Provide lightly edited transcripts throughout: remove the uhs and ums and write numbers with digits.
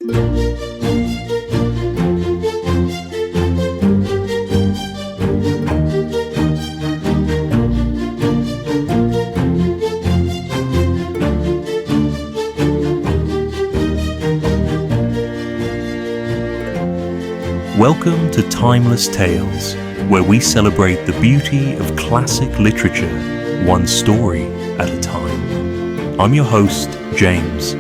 Welcome to Timeless Tales, where we celebrate the beauty of classic literature, one story at a time. I'm your host, James,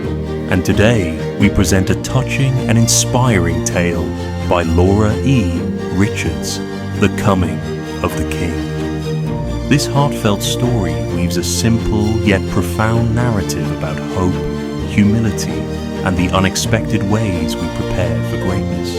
and today we present a touching and inspiring tale by Laura E. Richards, The Coming of the King. This heartfelt story weaves a simple yet profound narrative about hope, humility, and the unexpected ways we prepare for greatness.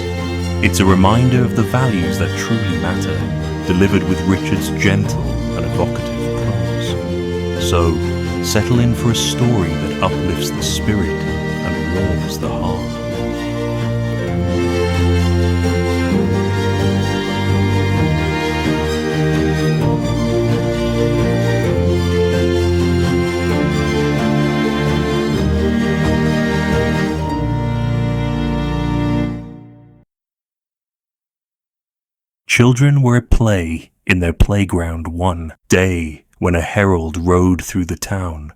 It's a reminder of the values that truly matter, delivered with Richard's gentle and evocative prose. So, settle in for a story that uplifts the spirit and warms the heart. Children were at play in their playground one day when a herald rode through the town,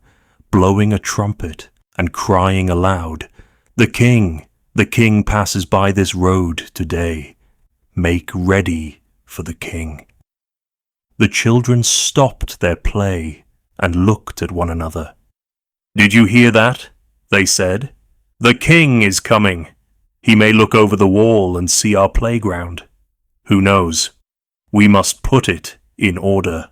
blowing a trumpet and crying aloud, the King passes by this road today. Make ready for the King." The children stopped their play and looked at one another. "Did you hear that?" they said. "The King is coming. He may look over the wall and see our playground. Who knows? We must put it in order."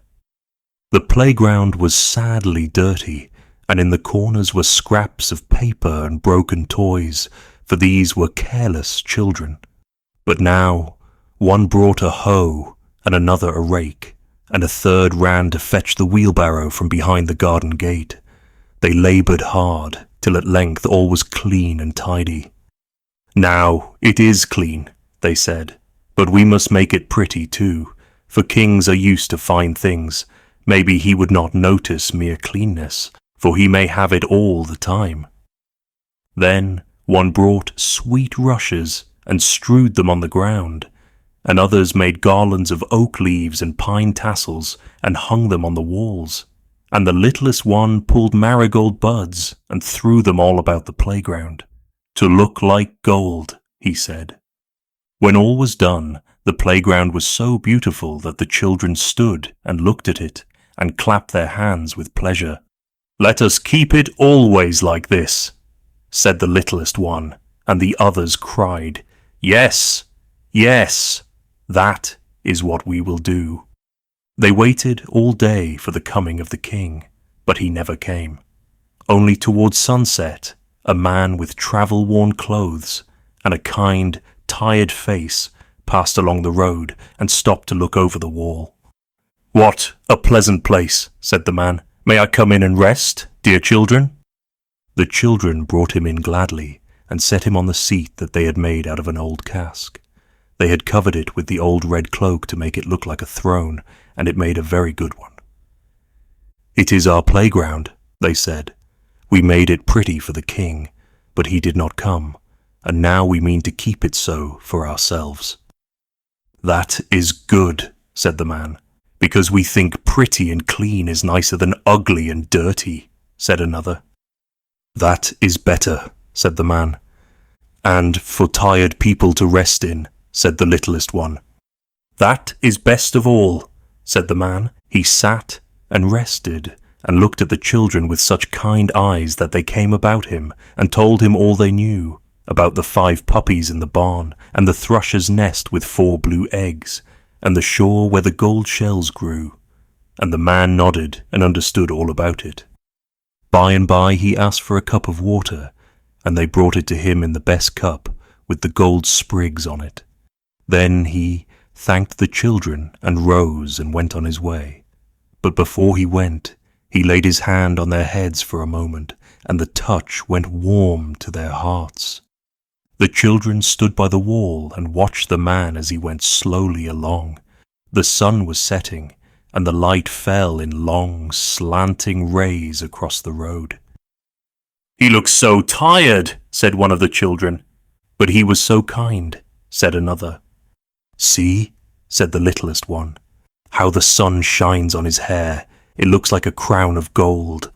The playground was sadly dirty, and in the corners were scraps of paper and broken toys, for these were careless children. But now, one brought a hoe, and another a rake, and a third ran to fetch the wheelbarrow from behind the garden gate. They laboured hard, till at length all was clean and tidy. "Now it is clean," they said. "But we must make it pretty too, for kings are used to fine things. Maybe he would not notice mere cleanness, for he may have it all the time." Then one brought sweet rushes and strewed them on the ground, and others made garlands of oak leaves and pine tassels and hung them on the walls. And the littlest one pulled marigold buds and threw them all about the playground. "To look like gold," he said. When all was done, the playground was so beautiful that the children stood and looked at it and clapped their hands with pleasure. "Let us keep it always like this," said the littlest one, and the others cried, "Yes, yes, that is what we will do." They waited all day for the coming of the King, but he never came. Only towards sunset, a man with travel-worn clothes and a kind, tired face passed along the road and stopped to look over the wall. "What a pleasant place," said the man. "May I come in and rest, dear children?" The children brought him in gladly and set him on the seat that they had made out of an old cask. They had covered it with the old red cloak to make it look like a throne, and it made a very good one. "It is our playground," they said. "We made it pretty for the King, but he did not come, and now we mean to keep it so for ourselves." "That is good," said the man, "because we think pretty and clean is nicer than ugly and dirty," said another. "That is better," said the man. "And for tired people to rest in," said the littlest one. "That is best of all," said the man. He sat and rested and looked at the children with such kind eyes that they came about him and told him all they knew, about the 5 puppies in the barn, and the thrush's nest with 4 blue eggs, and the shore where the gold shells grew. And the man nodded and understood all about it. By and by he asked for a cup of water, and they brought it to him in the best cup, with the gold sprigs on it. Then he thanked the children and rose and went on his way. But before he went, he laid his hand on their heads for a moment, and the touch went warm to their hearts. The children stood by the wall and watched the man as he went slowly along. The sun was setting, and the light fell in long, slanting rays across the road. "He looks so tired," said one of the children. "But he was so kind," said another. "See," said the littlest one, "how the sun shines on his hair. It looks like a crown of gold.